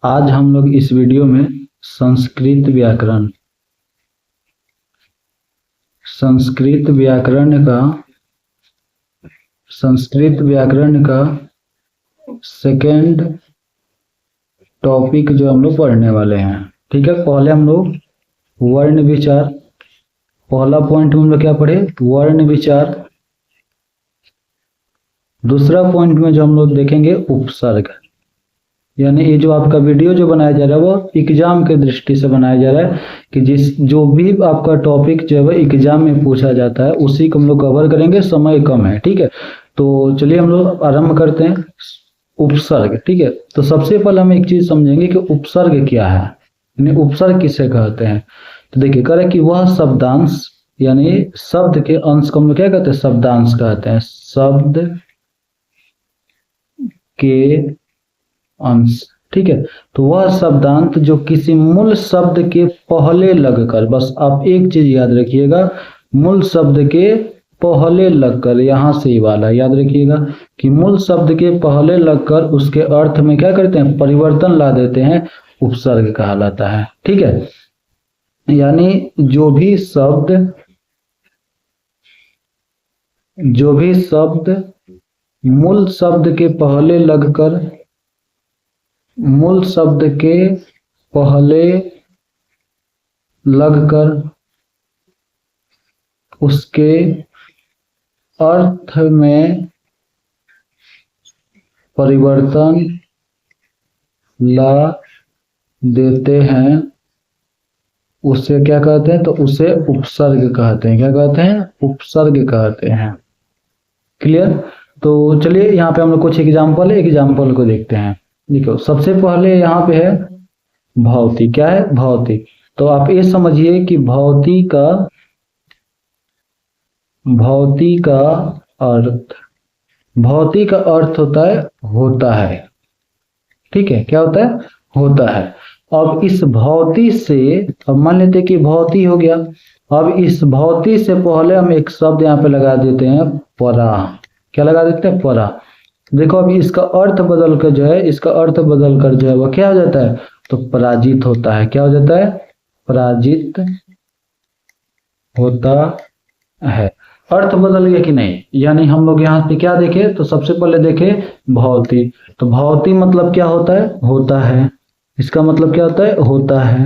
आज हम लोग इस वीडियो में संस्कृत व्याकरण का सेकेंड टॉपिक जो हम लोग पढ़ने वाले हैं। ठीक है, पहले हम लोग वर्ण विचार, पहला पॉइंट हम लोग क्या पढ़े, वर्ण विचार। दूसरा पॉइंट में जो हम लोग देखेंगे उपसर्ग, यानी ये जो आपका वीडियो जो बनाया जा रहा है वो एग्जाम के दृष्टि से बनाया जा रहा है कि जो भी आपका टॉपिक जो है एग्जाम में पूछा जाता है उसी को हम लोग कवर करेंगे, समय कम है। ठीक है, तो चलिए हम लोग आरंभ करते हैं। उपसर्ग, ठीक है, तो सबसे पहले हम एक चीज समझेंगे कि उपसर्ग क्या है, यानी उपसर्ग किसे कहते हैं। तो देखिए कह रहे कि वह शब्दांश, यानी शब्द के अंश को हम लोग क्या कहते हैं, शब्दांश कहते हैं। शब्द के अंश, ठीक है, तो वह शब्दांत जो किसी मूल शब्द के पहले लगकर, बस आप एक चीज याद रखिएगा, मूल शब्द के पहले लगकर, यहां से ही वाला याद रखिएगा कि मूल शब्द के पहले लगकर उसके अर्थ में क्या करते हैं, परिवर्तन ला देते हैं, उपसर्ग कहलाता है। ठीक है, यानी जो भी शब्द मूल शब्द के पहले लगकर, मूल शब्द के पहले लगकर उसके अर्थ में परिवर्तन ला देते हैं, उसे क्या कहते हैं, तो उसे उपसर्ग कहते हैं। क्या कहते हैं, उपसर्ग कहते हैं। क्लियर। तो चलिए यहाँ पे हम लोग कुछ एग्जाम्पल को देखते हैं। देखो सबसे पहले यहाँ पे है भौतिक। क्या है, भौतिक। तो आप ये समझिए कि भौतिक का अर्थ होता है। ठीक है, क्या होता है, होता है। अब इस भौतिक से, अब मान लेते कि भौतिक हो गया, अब इस भौतिक से पहले हम एक शब्द यहाँ पे लगा देते हैं, परा। क्या लगा देते हैं, परा। देखो अभी इसका अर्थ बदल कर जो है, वो क्या हो जाता है, तो पराजित होता है। क्या हो जाता है, पराजित होता है। अर्थ बदल गया कि नहीं, यानी हम लोग यहाँ पे क्या देखे, तो सबसे पहले देखे भौतिक। तो भौतिक मतलब क्या होता है, होता है। इसका मतलब क्या होता है, होता है।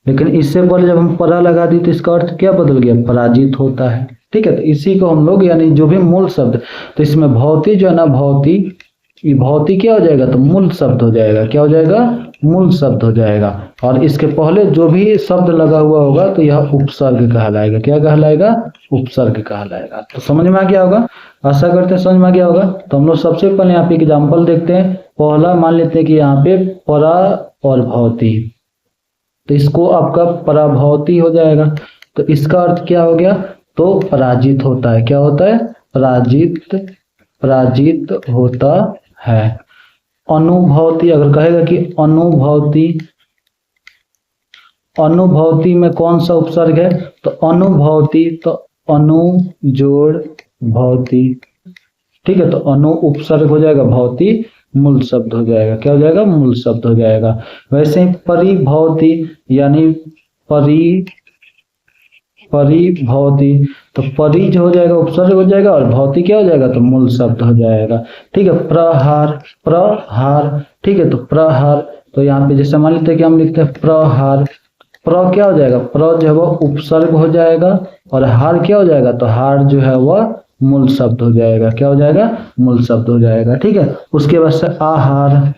लेकिन इससे पहले जब हम परा लगा दी तो इसका अर्थ क्या बदल गया, पराजित होता है। ठीक है, तो इसी को हम लोग, यानी जो भी मूल शब्द, तो इसमें भौतिक जो है ना, भौतिक, ये भौतिक क्या हो जाएगा, तो मूल शब्द हो जाएगा। क्या हो जाएगा, मूल शब्द हो जाएगा। और इसके पहले जो भी शब्द लगा हुआ होगा तो यह उपसर्ग कहलाएगा। क्या कहलाएगा, उपसर्ग कहलाएगा। तो समझ में आ गया होगा, आशा करते हैं समझ में आ गया होगा। तो हम लोग सबसे पहले यहाँ पे एग्जाम्पल देखते हैं। पहला मान लेते हैं कि यहाँ पे परा और भौतिक, तो इसको आपका पराभौती हो जाएगा। तो इसका अर्थ क्या हो गया, तो पराजित होता है। क्या होता है, पराजित होता है। अनुभौती, अगर कहेगा कि अनुभौती में कौन सा उपसर्ग है, तो अनुभौती, तो अनु जोड़ भौती। ठीक है, तो अनु उपसर्ग हो जाएगा, भौती मूल शब्द हो जाएगा। क्या हो जाएगा, मूल शब्द हो जाएगा। वैसे ही परिभौती, यानी परिभौती, तो परि जो हो जाएगा उपसर्ग हो जाएगा, और भौती क्या हो जाएगा, तो मूल शब्द हो जाएगा। ठीक है, प्रहार, ठीक है, तो प्रहार, तो यहाँ पे जैसे मान लेते हैं कि हम लिखते हैं प्रहार, प्र क्या हो जाएगा, प्र जो है वो उपसर्ग हो जाएगा, और हार क्या हो जाएगा, तो हार जो है वह मूल शब्द हो जाएगा। क्या हो जाएगा, मूल शब्द हो जाएगा। ठीक है, उसके बाद से आहार,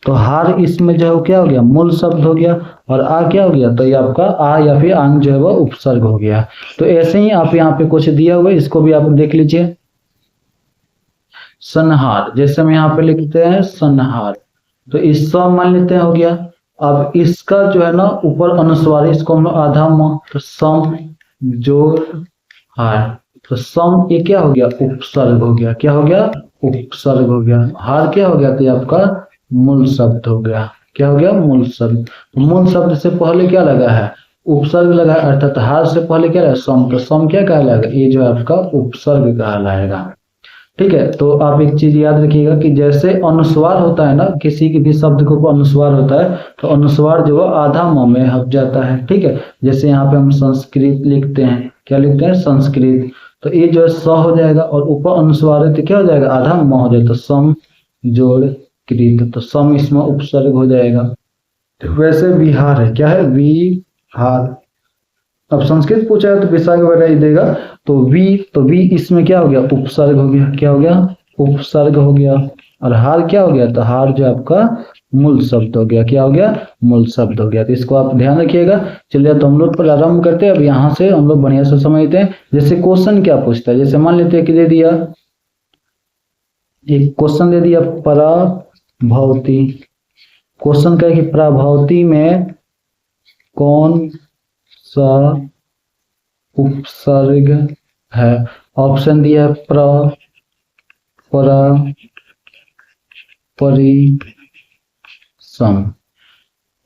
तो हार इसमें जो है वो क्या हो गया, मूल शब्द हो गया, और आ क्या हो गया, तो ये आपका आ या फिर आंग जो है वो उपसर्ग हो गया। तो ऐसे ही आप यहाँ पे कुछ दिया हुआ है, इसको भी आप देख लीजिए। संहार, जैसे हम यहाँ पे लिखते हैं संहार, तो इस मान लेते हैं हो गया। अब इसका जो है ना ऊपर अनुस्वार, इसको हम आधा तो सम जोड़ हार, तो सम ये क्या हो गया, उपसर्ग हो गया। क्या हो गया, उपसर्ग हो गया। हार क्या हो गया, तो ये आपका मूल शब्द हो गया। क्या हो गया, मूल शब्द। मूल शब्द से पहले क्या लगा है, उपसर्ग लगा है, अर्थात हार से पहले क्या है, सम। तो सम क्या कहलाएगा, ये जो है आपका उपसर्ग कहलाएगा। ठीक है, तो आप एक चीज याद रखिएगा कि जैसे अनुस्वार होता है ना, किसी के भी शब्द के ऊपर अनुस्वार होता है तो अनुस्वार जो है आधा म में हट जाता है। ठीक है, जैसे यहाँ पे हम संस्कृत लिखते हैं, क्या लिखते हैं, संस्कृत, तो ये जो है स हो जाएगा और ऊपर अनुस्वार है तो क्या हो जाएगा, आधा म हो जाएगा, तो सम जोड़ कृत, तो सम इसमें उपसर्ग हो जाएगा। तो वैसे विहार है, क्या है, विहार। अब संस्कृत पूछा है तो विसर्ग वगैरह ही देगा, तो वी इसमें क्या हो गया, उपसर्ग हो गया, क्या हो गया, उपसर्ग हो गया। और हार क्या हो गया, तो हार जो आपका मूल शब्द हो गया, क्या हो गया, मूल शब्द हो गया। तो इसको आप ध्यान रखिएगा। चलिए तो हम लोग प्रारंभ करते हैं। अब यहाँ से हम लोग बढ़िया से समझते हैं। जैसे क्वेश्चन क्या पूछता है, जैसे मान लेते हैं कि दे दिया, एक क्वेश्चन दे दिया, पराभवती, क्वेश्चन का है कि पराभवती में कौन सा उपसर्ग है। ऑप्शन दिया है प्र, परा, परि, सम।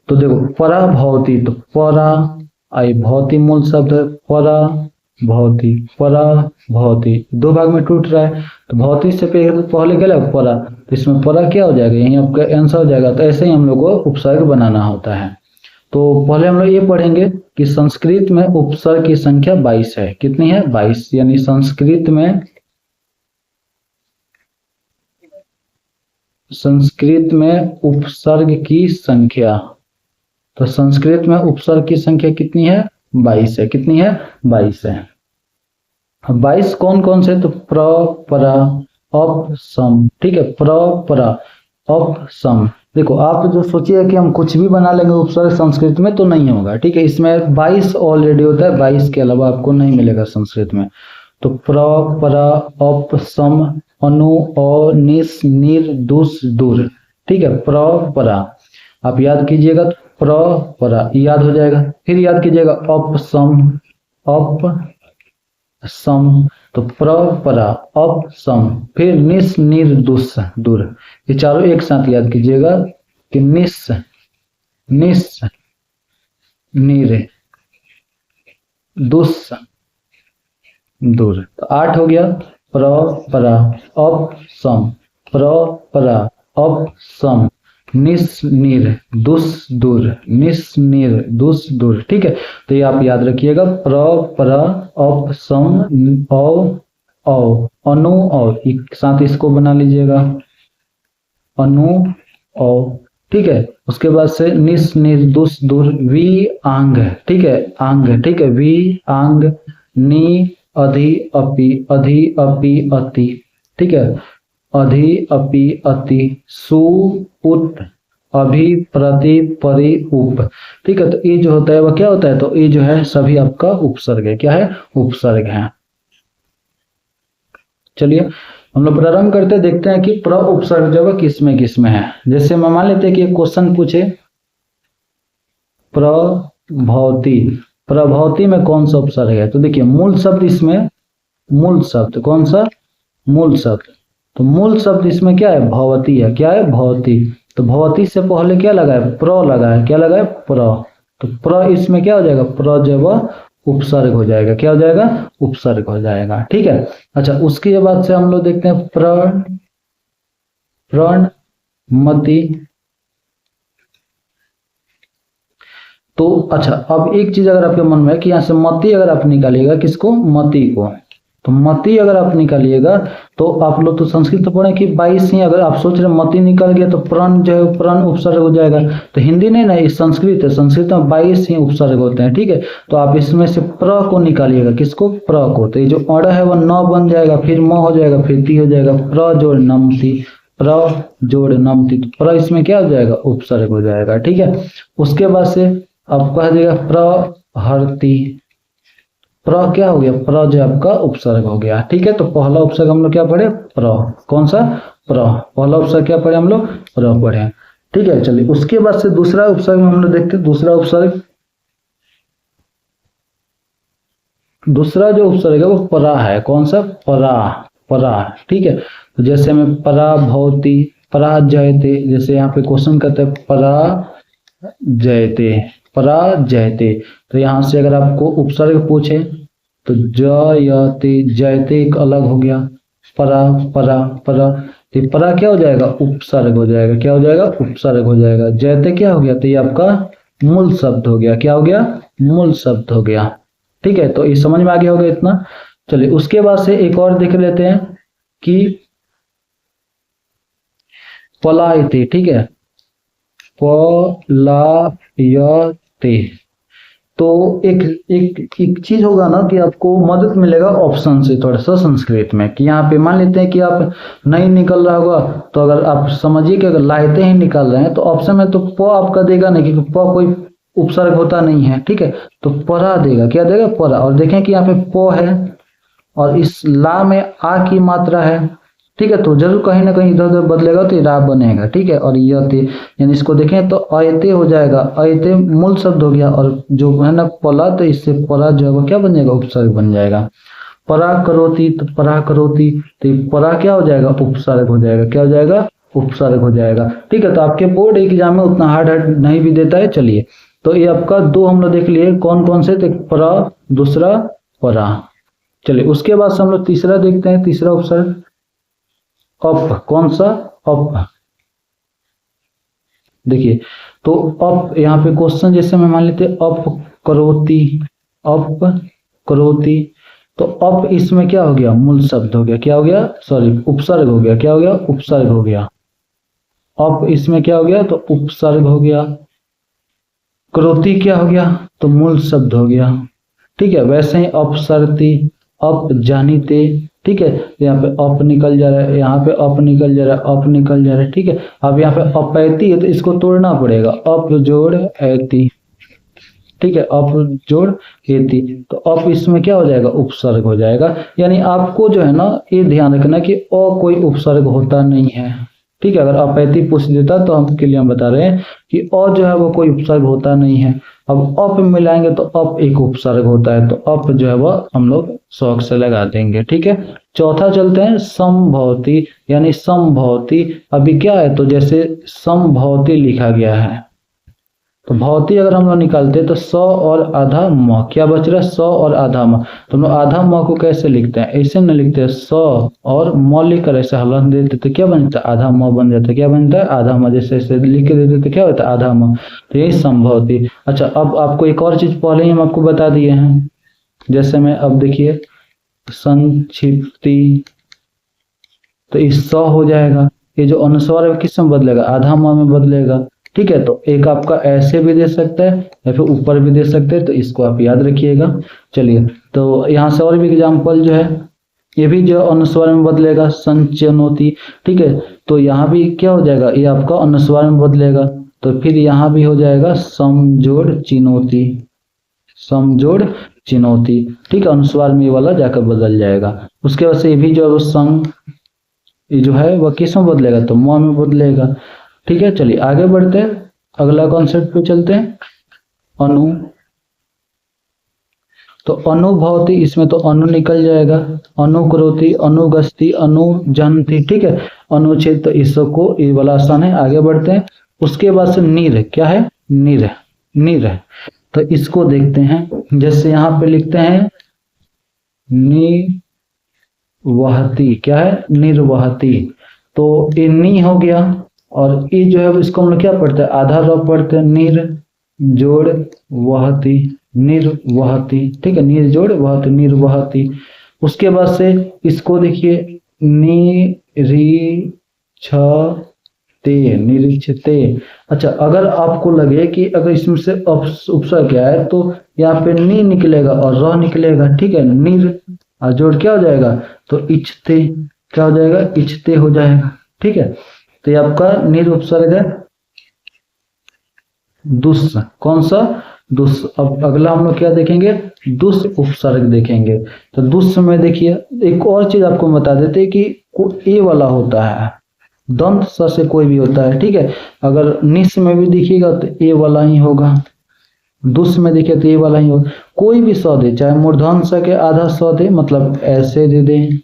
तो देखो पराभवती, तो परा आई भौती मूल शब्द है, परा भौती, परा भौती दो भाग में टूट रहा है, तो भौती से पहले क्या लगा, परा, तो इसमें परा क्या हो जाएगा, यही आपका आंसर हो जाएगा। तो ऐसे ही हम लोग को उपसर्ग बनाना होता है। तो पहले हम लोग ये पढ़ेंगे कि संस्कृत में उपसर्ग की संख्या 22 है। कितनी है, 22, यानी संस्कृत में उपसर्ग की संख्या, तो संस्कृत में उपसर्ग की संख्या कितनी है, 22 है। कितनी है, 22 है। 22 कौन कौन से, तो प्र, परा, अप, सम। ठीक है, प्र, परा, अप, सम। देखो आप जो सोचिए कि हम कुछ भी बना लेंगे उपसर्ग संस्कृत में, तो नहीं होगा। ठीक है, इसमें 22 ऑलरेडी होता है, 22 के अलावा आपको नहीं मिलेगा संस्कृत में। तो प्र, परा, अप, सम, अनु, अ, निस, निर, दुस, दूर। ठीक है, प्र, परा आप याद कीजिएगा, तो प्र, परा याद हो जाएगा। फिर याद कीजिएगा अप, सम, अप, सम, तो प्र, परा, अप, सम, फिर निस, निर, दुस, दूर। ये चारों एक साथ याद कीजिएगा कि निस, निस, निर, दुस, दूर। तो 8 हो गया, प्र, परा, अप, सम, प्र, परा, अप, सम, निस, निर, दुस, दूर, निस, निर, दुस, दूर। ठीक है, तो ये आप याद रखिएगा, प्र, परा, अप, सम, औ, अनु, और एक साथ इसको बना लीजिएगा, अनु, औ। ठीक है, उसके बाद से निस, निर, दुस, दूर, वी, आंग। ठीक है, आंग। ठीक है, वी, आंग, नी, अधि, अपि, अधि, अपि, अति। ठीक है, अधि, अपि, अति, सु, उत, अभि, प्रति, परि, उप। ठीक है, तो ये जो होता है वह क्या होता है, तो ये जो है सभी आपका उपसर्ग है। क्या है, उपसर्ग है। चलिए हम लोग प्रारंभ करते देखते हैं कि प्र उपसर्ग जो है किसमें किसमें है। जैसे हम मान लेते हैं कि एक क्वेश्चन पूछे, प्रभवती, प्रभवती में कौन सा उपसर्ग है। तो देखिए मूल शब्द इसमें, मूल शब्द कौन सा, मूल शब्द, तो मूल शब्द इसमें क्या है, भवती है। क्या है, भवती। तो भवती से पहले क्या लगा है, प्र लगा है। क्या लगा है, प्र। तो प्र इसमें क्या हो जाएगा, प्र जो वह उपसर्ग हो जाएगा। क्या हो जाएगा, उपसर्ग हो जाएगा। ठीक है, अच्छा उसके बाद से हम लोग देखते हैं प्रण, प्रण, मति। तो अच्छा अब एक चीज अगर आपके मन में है कि यहाँ से मति अगर आप निकालिएगा, किसको, मति को, तो मति अगर आप निकालिएगा तो आप लोग तो संस्कृत तो पढ़े कि 22 ही, अगर आप सोच रहे मति निकल गया तो प्रण जो है प्रण उपसर्ग हो जाएगा। तो हिंदी नहीं ना, ये संस्कृत है, संस्कृत में 22 ही उपसर्ग होते हैं। ठीक है, तो आप इसमें से प्र को निकालिएगा, किसको, प्र को, तो ये जो अड़ है वह न बन जाएगा, फिर म हो जाएगा, फिर ती हो जाएगा, प्र जोड़ नमति, प्र जोड़ नमति, तो प्र इसमें क्या हो जाएगा, उपसर्ग हो जाएगा। ठीक है, उसके बाद से आप कह देगा प्रहरती, प्र क्या हो गया, प्र जो आपका उपसर्ग हो गया। ठीक है, तो पहला उपसर्ग हम लोग क्या पढ़े, प्र, कौन सा, प्र, पहला उपसर्ग क्या पढ़े हम लोग, प्र पढ़े। ठीक है, चलिए उसके बाद से दूसरा उपसर्ग हम लोग देखते हैं। दूसरा उपसर्ग, दूसरा जो उपसर्ग है वो परा है। कौन सा, परा, परा। ठीक है, तो जैसे में परा भवती, परा जयते, जैसे यहाँ पे क्वेश्चन करते हैं परा जयते, परा जयते, तो यहां से अगर आपको उपसर्ग पूछे तो जयते, जयते एक अलग हो गया, परा परा परा, तो परा क्या हो जाएगा, उपसर्ग हो जाएगा। क्या हो जाएगा, उपसर्ग हो जाएगा। जयते क्या हो गया, तो ये आपका मूल शब्द हो गया। क्या हो गया, मूल शब्द हो गया। ठीक है, तो ये समझ में आ गया होगा इतना। चलिए उसके बाद से एक और देख लेते हैं कि पलायते। ठीक है, पलायते, तो एक एक एक चीज होगा ना कि आपको मदद मिलेगा ऑप्शन से थोड़ा सा संस्कृत में, कि यहाँ पे मान लेते हैं कि आप नहीं निकल रहा होगा, तो अगर आप समझिए कि अगर लायते ही निकाल रहे हैं तो ऑप्शन में तो प आपका देगा नहीं, क्योंकि प कोई उपसर्ग होता नहीं है। ठीक है, तो परा देगा। क्या देगा, परा। और देखें कि यहाँ पे प है और इस ला में आ की मात्रा है। ठीक है, तो जरूर कहीं ना कहीं इधर उधर बदलेगा तो रा बनेगा। ठीक है, और यते, यानी इसको देखें तो अयते हो जाएगा। अयते मूल शब्द हो गया, और जो है ना पला, तो इससे परा जो है वो क्या बन जाएगा, उपसर्ग बन जाएगा। परा करोती, तो परा करोती, तो परा क्या हो जाएगा, उपसर्ग हो जाएगा। क्या हो जाएगा, उपसर्ग हो जाएगा। ठीक है, तो आपके बोर्ड एग्जाम में उतना हार्ड हार्ड नहीं भी देता है। चलिए, तो ये आपका दो हम लोग देख लिए कौन कौन से, तो परा, दूसरा परा। चलिए उसके बाद से हम लोग तीसरा देखते हैं। तीसरा उपसर्ग अप। कौन सा, अप। देखिए, तो अप यहाँ पे क्वेश्चन जैसे मैं मान लेते अप करोती, अप करोती, तो अप इसमें क्या हो गया, मूल शब्द हो गया। क्या हो गया, सॉरी, उपसर्ग हो गया। क्या हो गया, उपसर्ग हो गया। अप इसमें क्या हो गया, तो उपसर्ग हो गया। करोती क्या हो गया, तो मूल शब्द हो गया। ठीक है, वैसे ही अपसरती, अप जानीते। ठीक है, यहाँ पे अप निकल जा रहा है, यहाँ पे अप निकल जा रहा है, अप निकल जा रहा है। ठीक है, अब यहाँ पे अपैती है तो इसको तोड़ना पड़ेगा, अप जोड़ ऐती। ठीक है, अप जोड़ एती, तो अप इसमें क्या हो जाएगा, उपसर्ग हो जाएगा। यानी आपको जो है ना ये ध्यान रखना कि अ कोई उपसर्ग होता नहीं है। ठीक है, अगर अपैती पूछ देता तो हमके लिए हम बता रहे हैं कि अ जो है वो कोई उपसर्ग होता नहीं है। अब अप मिलाएंगे तो अप एक उपसर्ग होता है, तो अप जो है वह हम लोग शौक से लगा देंगे। ठीक है, चौथा चलते हैं समभवती, यानी समभवती। अभी क्या है, तो जैसे समभवती लिखा गया है, तो भौती अगर हम लोग निकालते तो स और आधा म, क्या बच रहा है, स और आधा म। तो हम लोग आधा म को कैसे लिखते हैं, ऐसे न लिखते हैं, स और म लिखकर ऐसे हलन देते तो क्या बनता है, आधा म बन जाता है। क्या बनता है, आधा म। जैसे ऐसे लिख के देते तो क्या होता है, आधा म। तो यही संभवती। अच्छा, अब आपको एक और चीज पहले ही हम आपको बता दिए हैं। जैसे में अब देखिए संक्षिप्ति, तो इस स हो जाएगा। ये जो अनुस्वार है किस में बदलेगा, आधा म में बदलेगा। ठीक है, तो एक आपका ऐसे भी दे सकता है या फिर ऊपर भी दे सकते हैं, तो इसको आप याद रखिएगा। चलिए, तो यहाँ से और भी एग्जाम्पल जो है, ये भी जो अनुस्वार में बदलेगा, संचनोती। ठीक है, तो यहाँ भी क्या हो जाएगा, ये आपका अनुस्वार में बदलेगा, तो फिर यहाँ भी हो जाएगा समजोड़ चिनोती, समजोड़ चिनौती। ठीक है, अनुस्वार में ये वाला जाकर बदल जाएगा। उसके बाद से ये भी जो संग, ये जो है वह किस में बदलेगा, तो म में बदलेगा। ठीक है, चलिए आगे बढ़ते हैं, अगला कॉन्सेप्ट पे चलते हैं, अनु। तो अनुभवती, इसमें तो अनु निकल जाएगा। अनुकरोती, अनुगस्ती, अनुजनती। ठीक है, अनुच्छेद, तो इसको ये वाला आसान है। आगे बढ़ते हैं, उसके बाद से नीर। क्या है, नीर, नीर। तो इसको देखते हैं, जैसे यहाँ पे लिखते हैं निर्वहती। क्या है, निर्वहती, तो ये नी हो गया, और ये जो है इसको हम लोग क्या पढ़ते हैं, आधा र पढ़ते हैं, निर जोड़ वहती, निर्वहती। ठीक है, निर जोड़ वहती, निर्वहती। उसके बाद से इसको देखिए निरीक्षते, निरीक्षते। अच्छा, अगर आपको लगे कि अगर इसमें से उपसर्ग क्या है, तो यहाँ पे नी निकलेगा और र निकलेगा। ठीक है, निर और जोड़ क्या हो जाएगा, तो इच्छते। क्या हो जाएगा, इच्छते हो जाएगा। ठीक है, तो ये आपका निर उपसर्ग है। दुस, कौन सा, दुस। अब अगला हम लोग क्या देखेंगे, दुस उपसर्ग देखेंगे। तो दुस में देखिए एक और चीज आपको बता देते हैं कि ए वाला होता है, दंत स से कोई भी होता है। ठीक है, अगर निस में भी देखिएगा तो ए वाला ही होगा, दुस में देखिए तो ए वाला ही होगा। कोई भी स दे, चाहे मूर्धन स के आधा स दे, मतलब ऐसे दे दें,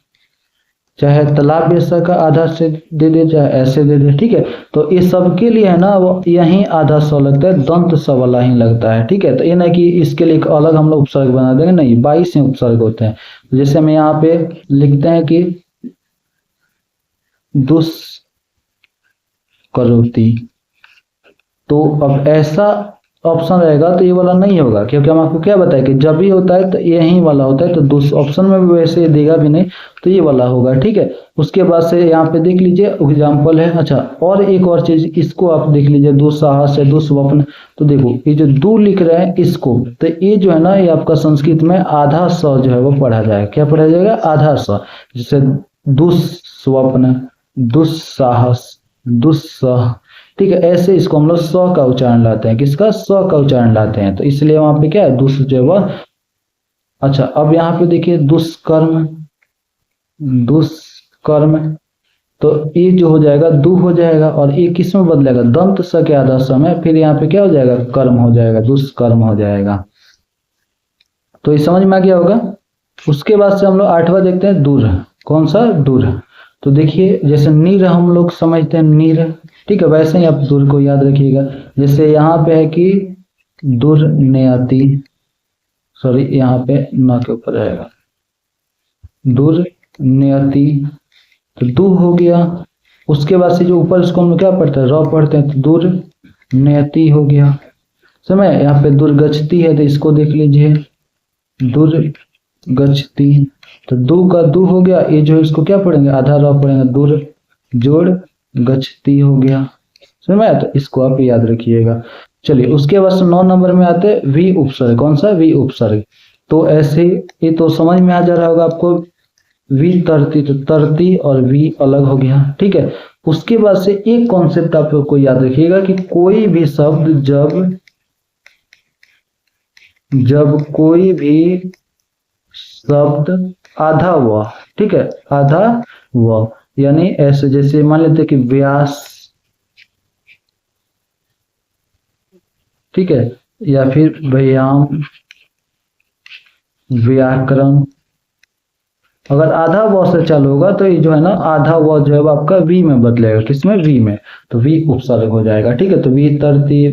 चाहे तालाब स का आधा से दे दे, चाहे ऐसे दे दे। ठीक है, तो ये सबके लिए है ना वो यही आधा स लगता है, दंत स वाला ही लगता है। ठीक है, तो ये ना कि इसके लिए एक अलग हम लोग उपसर्ग बना देंगे, नहीं, 22 उपसर्ग होते हैं। जैसे हम यहाँ पे लिखते हैं कि दुष्करोति। तो अब ऐसा ऑप्शन रहेगा तो ये वाला नहीं होगा, क्योंकि हम आपको क्या बताए कि जब भी होता है तो यही वाला होता है, तो दूसरे ऑप्शन में भी वैसे देगा भी नहीं तो ये वाला होगा। ठीक है, उसके बाद से यहाँ पे देख लीजिए एग्जाम्पल है। अच्छा, और एक और चीज इसको आप देख लीजिए, दुस्साहस है, दुस्वप्न। तो देखो ये जो दू लिख रहे हैं इसको, तो ये जो है ना ये आपका संस्कृत में आधा स जो है वो पढ़ा जाएगा। क्या पढ़ा जाएगा? आधा स। जैसे दुस्वप्न, दुस्साहस, दुस्सह। ठीक है, ऐसे इसको हम लोग स का उच्चारण लाते हैं। किसका? स का उच्चारण लाते हैं। तो इसलिए वहां पे क्या है? दुष् जो है वह। अच्छा, अब यहाँ पे देखिए दुष्कर्म, दुष्कर्म। तो ये जो हो जाएगा दु हो जाएगा, और ये किस में बदलेगा? दंत स के आधा स में, फिर यहाँ पे क्या हो जाएगा? कर्म हो जाएगा, दुष्कर्म हो जाएगा। तो ये समझ में आ गया होगा। उसके बाद से हम लोग 8वां देखते हैं, दूर। कौन सा? दूर। तो देखिए जैसे नीर हम लोग समझते हैं, नीर। ठीक है, वैसे ही आप दूर को याद रखिएगा। जैसे यहाँ पे है कि दुर्नयति, सॉरी यहाँ पे न के ऊपर रहेगा, दुर्नयति। तो दू हो गया। उसके बाद से जो ऊपर इसको हम लोग क्या पढ़ते हैं? र पढ़ते हैं, तो दुर्नयति हो गया। समय यहाँ पे दुर्गछति है, तो इसको देख लीजिए, दुर्गछति। तो दू का दू हो गया, ये जो है इसको क्या पढ़ेंगे? आधा र पढ़ेंगे, दुर जोड़ गच्छति हो गया। समझ में आया? तो इसको आप याद रखिएगा। चलिए उसके बाद 9 नंबर में आते वी उपसर्ग। कौन सा? वी उपसर्ग। तो ऐसे ये तो समझ में आ जा रहा होगा आपको। वी तरती, तो तरती और वी अलग हो गया। ठीक है, उसके बाद से एक कॉन्सेप्ट आपको याद रखिएगा कि कोई भी शब्द जब कोई भी शब्द आधा व, ठीक है, आधा व, यानी ऐसे जैसे मान लेते कि व्यास, ठीक है, या फिर व्यायाम, व्याकरण। अगर आधा व से चालू होगा तो ये जो है ना आधा व जो है आपका वी में बदलेगा। किसमें? वी में। तो वी उपसर्ग हो जाएगा। ठीक है, तो वी तरती,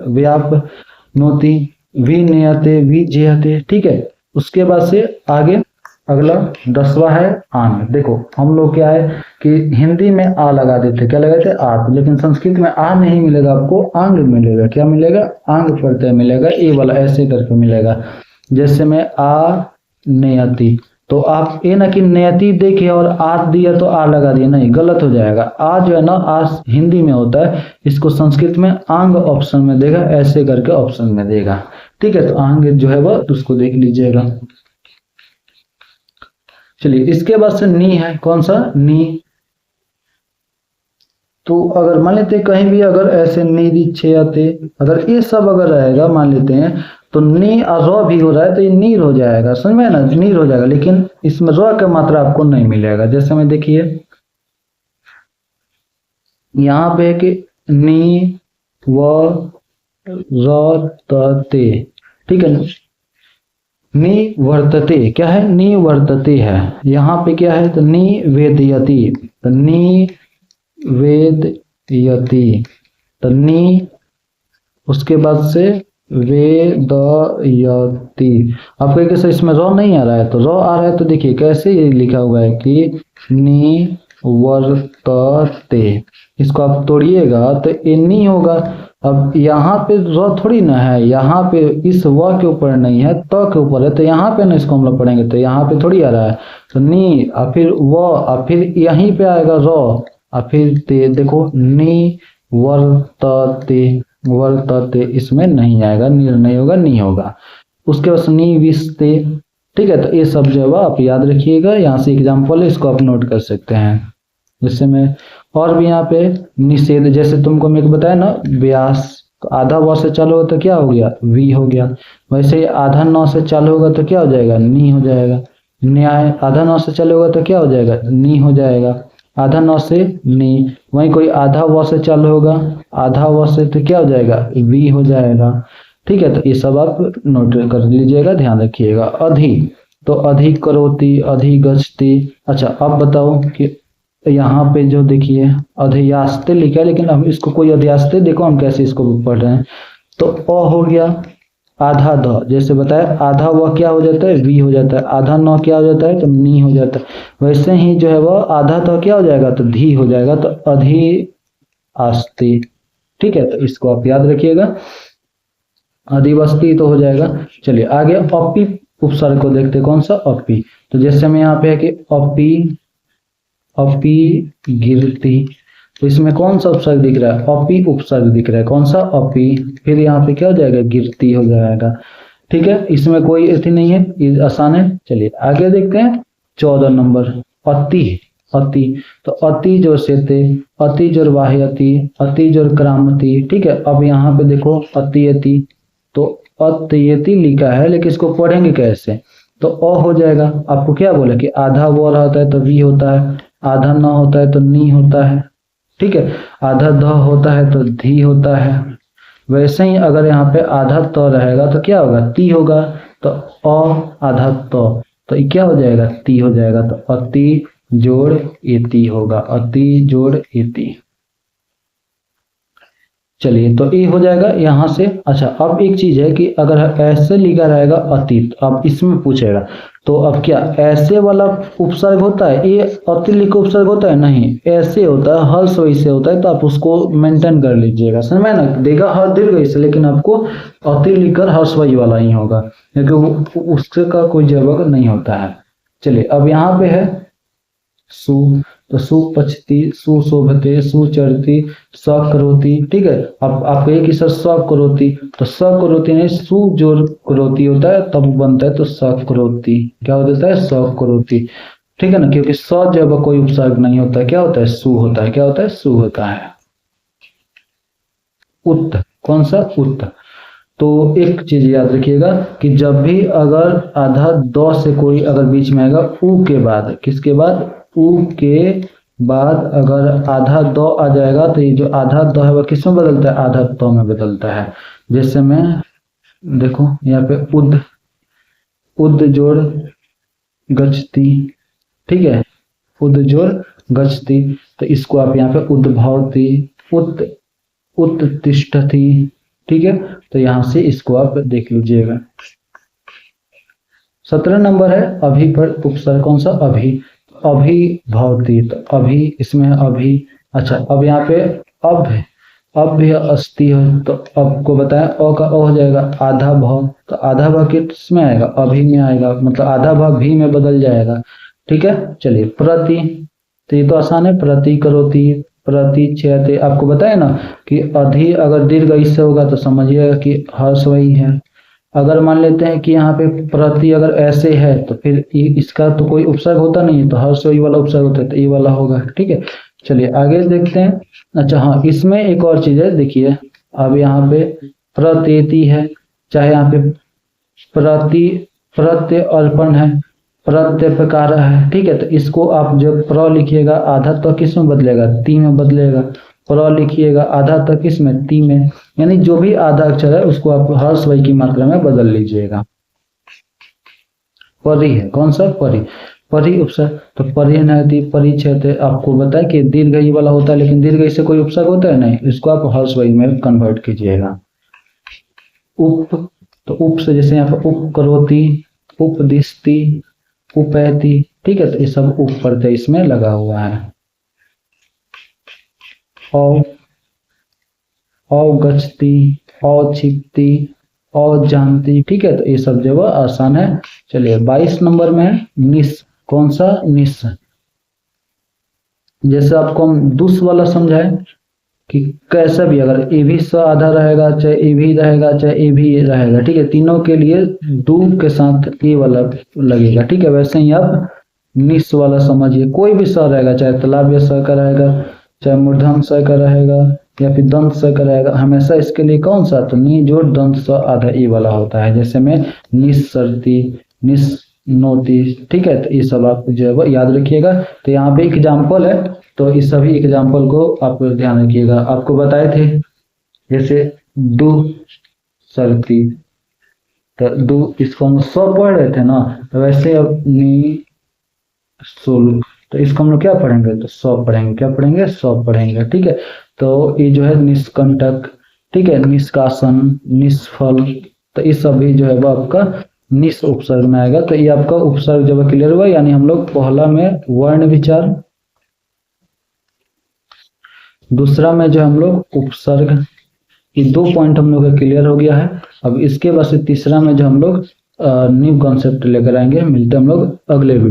व्यापनोति, वी नियते, वी जेहते। ठीक है, उसके बाद से आगे अगला 10वां है आंग। देखो हम लोग क्या है कि हिंदी में आ लगा देते, क्या लगाते? आ, लेकिन संस्कृत में आ नहीं मिलेगा आपको, आंग मिलेगा। क्या मिलेगा? आंग प्रत्यय मिलेगा। ये वाला ऐसे करके मिलेगा। जैसे में आ नियति, तो आप ये ना कि नियति देखिए और आ दिया तो आ लगा दिया, नहीं, गलत हो जाएगा। आ जो है ना आ हिंदी में होता है, इसको संस्कृत में आंग ऑप्शन में देगा, ऐसे करके ऑप्शन में देगा। ठीक है, तो आंग जो है वह उसको देख लीजिएगा। चलिए इसके बाद से नी है। कौन सा? नी। तो अगर मान लेते हैं कहीं भी अगर ऐसे निरीक्षेयते, अगर ये सब अगर रहेगा मान लेते हैं, तो नी और र भी हो रहा है तो ये नीर हो जाएगा। समझ में ना? नीर हो जाएगा, लेकिन इसमें र का मात्रा आपको नहीं मिलेगा। जैसे में देखिए यहाँ पे है कि नी व र ते, ठीक है, निवर्तते। क्या है? निवर्तते है। यहाँ पे क्या है? तो निवेदयति, तो निवेदयति, तो नी, उसके बाद से वेदयति। आपको कैसे इसमें र नहीं आ रहा है? तो र आ रहा है, तो देखिए कैसे ये लिखा हुआ है कि निवर्तते। इसको आप तोड़िएगा तो ये नी होगा। अब यहाँ पे र थोड़ी ना है, यहाँ पे इस व के ऊपर नहीं है, त के ऊपर है, तो यहाँ पे ना इसको हम लोग पढ़ेंगे, तो यहाँ पे थोड़ी आ रहा है। तो नी और फिर व और फिर यहीं पे आएगा र और फिर ते। देखो नी वर्तते, वर्तते इसमें नहीं आएगा, नीर नहीं होगा, नी होगा। उसके बाद नी विस्ते। ठीक है, तो ये सब जो है आप याद रखिएगा। यहाँ से एग्जाम्पल है, इसको आप नोट कर सकते हैं। जैसे में और भी यहाँ पे निषेध, जैसे तुमको मैं बताया ना व्यास, तो आधा व से चालू होगा तो क्या हो गया? वी हो गया। वैसे आधा नौ से चालू होगा तो क्या हो जाएगा? नी हो जाएगा। न्याय आधा नौ से चालू होगा तो क्या हो जाएगा? नी हो जाएगा। आधा नौ से नी। वहीं कोई आधा व से चालू होगा, आधा व से तो क्या हो जाएगा? वी हो जाएगा। ठीक है, तो ये सब आप नोट कर लीजिएगा, ध्यान रखिएगा। अधि, तो अधिक करोति, अधिक गच्छति। अच्छा अब बताओ कि यहाँ पे जो देखिए अध्यास्ते लिखा है, लेकिन हम इसको कोई अध्यास्ते, देखो हम कैसे इसको पढ़ रहे हैं। तो अ हो गया, आधा ध, जैसे बताया आधा वह क्या हो जाता है, वी हो जाता है, आधा न क्या हो जाता है, तो नी हो जाता है। वैसे ही जो है वह आधा तो क्या हो जाएगा, तो धी हो जाएगा, तो अधि आस्ति। ठीक है, तो इसको आप याद रखिएगा, अधिवस्ती तो हो जाएगा। चलिए आगे अपी उपसर्ग को देखते, कौन सा, अपी। तो जैसे हमें यहाँ पे है कि अपी, अपी गिरती, तो इसमें कौन सा उपसर्ग दिख रहा है, अपी उपसर्ग दिख रहा है, कौन सा, अपी। फिर यहाँ पे क्या हो जाएगा, गिरती हो जाएगा। ठीक है, इसमें कोई अति नहीं है, ये आसान है। चलिए आगे देखते हैं 14 नंबर, अति। अति, तो अति जोर से थे, अति जोर वाह्यति, अति जोर क्रामति। ठीक है, अब यहाँ पे देखो अति अति, तो अत्यति लिखा है, लेकिन इसको पढ़ेंगे कैसे, तो अ हो जाएगा। आपको क्या बोला कि आधा वो होता है तो वी होता है, आधा न होता है तो नी होता है। ठीक है, आधा ध होता है तो धी होता है। वैसे ही अगर यहाँ पे आधा त रहेगा तो क्या होगा, ती होगा, तो अ आधा तो ये क्या हो जाएगा, ती हो जाएगा। तो अति जोड़ एति होगा, अति जोड़ एति। चलिए, तो ये हो जाएगा यहाँ से। अच्छा, अब एक चीज है कि अगर ऐसे लिखा रहेगा अतीत, अब इसमें पूछेगा तो अब क्या ऐसे वाला उपसर्ग होता है, ये अति लिख उपसर्ग होता है, नहीं, ऐसे होता है, हर्ष वैसे होता है, तो आप उसको मेंटेन कर लीजिएगा, समझ में ना, देगा हर दीर्घ से, लेकिन आपको अति लिखकर हर्ष वही वाला ही होगा, क्योंकि उसका कोई जवाब नहीं होता है। चलिए, अब यहाँ पे है सु, तो सुपचती, सुशोभते, सुचरती, सकरोति। ठीक है, अब आप एक ही सर सकरोति, तो सकरोति नहीं, सु जोर करोति होता है तब बनता है, तो सकरोति क्या हो जाता है, सकरोति। ठीक है ना, क्योंकि स जब कोई उपसर्ग नहीं होता, क्या होता है, सु होता है, क्या होता है, सु होता है। उत्त, कौन सा, उत्त। तो एक चीज याद रखिएगा कि जब भी अगर आधा द से कोई अगर बीच में आएगा, उ के बाद, किसके बाद, उ के बाद अगर आधा द आ जाएगा, तो ये जो आधा द है वह किस में बदलता है, आधा त में बदलता है। जैसे में देखो यहाँ पे उद, उद जोड़ गच्छति। ठीक है, उद जोड़ गच्छति, तो इसको आप यहाँ पे उद्भवति, उत उत्तिष्ठति। ठीक है, तो यहां से इसको आप देख लीजिएगा। 17 नंबर है अभी पर उपसर्ग, कौन सा, अभी। अभी भवती, तो अभी इसमें अभी। अच्छा, अब यहाँ पे अब भी अस्ति है, तो अब को बताया अ का अ हो जाएगा, आधा भ, तो आधा भ किसमें आएगा, अभी में आएगा, मतलब आधा भ भी में बदल जाएगा। ठीक है, चलिए प्रति, तो ये तो आसान है, प्रति करोति, प्रतिच्छेदते। आपको बताया ना कि अधि अगर दीर्घ इससे होगा तो समझिएगा कि हर्ष वही है। अगर मान लेते हैं कि यहाँ पे प्रति अगर ऐसे है तो फिर इसका तो कोई उपसर्ग होता नहीं है, तो हर्ष वही वाला उपसर्ग होता है, तो ये वाला होगा। ठीक है, चलिए आगे देखते हैं। अच्छा हाँ, इसमें एक और चीज है, देखिए अब यहाँ पे प्रत्येति है, चाहे यहाँ पे प्रति प्रत्यय अर्पण है, प्रत्यय प्रकार है। ठीक है, तो इसको आप जब प्र लिखिएगा आधा तो किस में बदलेगा, ती में बदलेगा। प्र लिखिएगा आधा तो किस में, ती में। यानी जो भी आधा अक्षर है उसको आप हर्ष वही की मात्रा में बदल लीजिएगा। परि है, कौन सा, परि। परि उपसर्ग, तो परिणति, परिच्छेद, आपको बताया कि दीर्घ ई वाला होता है, लेकिन दीर्घ से कोई उपसर्ग होता है नहीं, इसको आप हर्ष वही में कन्वर्ट कीजिएगा। उप, तो उप से जैसे यहाँ पर उप करोति, उपदिष्टि, उपैति। ठीक है, तो ये सब उप प्रत्यय इसमें लगा हुआ है। औगच्छति, औक्षिप्ति, औजानति। ठीक है, तो ये सब जो है आसान है। चलिए 22 नंबर में है निस, कौन सा, निस। जैसे आपको हम दुस वाला समझाए कि कैसा भी अगर ए भी स आधा रहेगा, चाहे ए भी रहेगा, चाहे ए भी रहेगा। ठीक है, तीनों के लिए दू के साथ ए वाला लगेगा। ठीक है, वैसे ही आप निस वाला समझिए, कोई भी स रहेगा, चाहे तलाव्य स का रहेगा, चाहे मूर्धन स का रहेगा, या फिर दंत स का रहेगा, हमेशा इसके लिए कौन सा, तो नी जोड़ दंत स आधा ए वाला होता है। जैसे में निस्सरती, निस्नोति। ठीक है, तो ये सब आप जो है याद रखिएगा। तो यहाँ पे एग्जाम्पल है, तो इस सभी एग्जाम्पल को आप ध्यान रखिएगा। आपको बताए थे जैसे दु सरती, तो दु इसको हम सौ पढ़ रहे थे ना, तो वैसे अब नी सुल, तो इसको हम लोग क्या पढ़ेंगे, तो सौ पढ़ेंगे, क्या पढ़ेंगे, सौ पढ़ेंगे। ठीक है, तो ये जो है निष्कंटक, ठीक है, निष्कासन, निष्फल, तो इस सभी जो है वो आपका निस उपसर्ग में आएगा। तो ये आपका उपसर्ग जब क्लियर हुआ, यानी हम लोग पहला में वर्ण विचार, दूसरा में जो हम लोग उपसर्ग, ये 2 पॉइंट हम लोग का क्लियर हो गया है। अब इसके बाद से तीसरा में जो हम लोग न्यू कॉन्सेप्ट लेकर आएंगे। मिलते हैं हम लोग अगले वीडियो।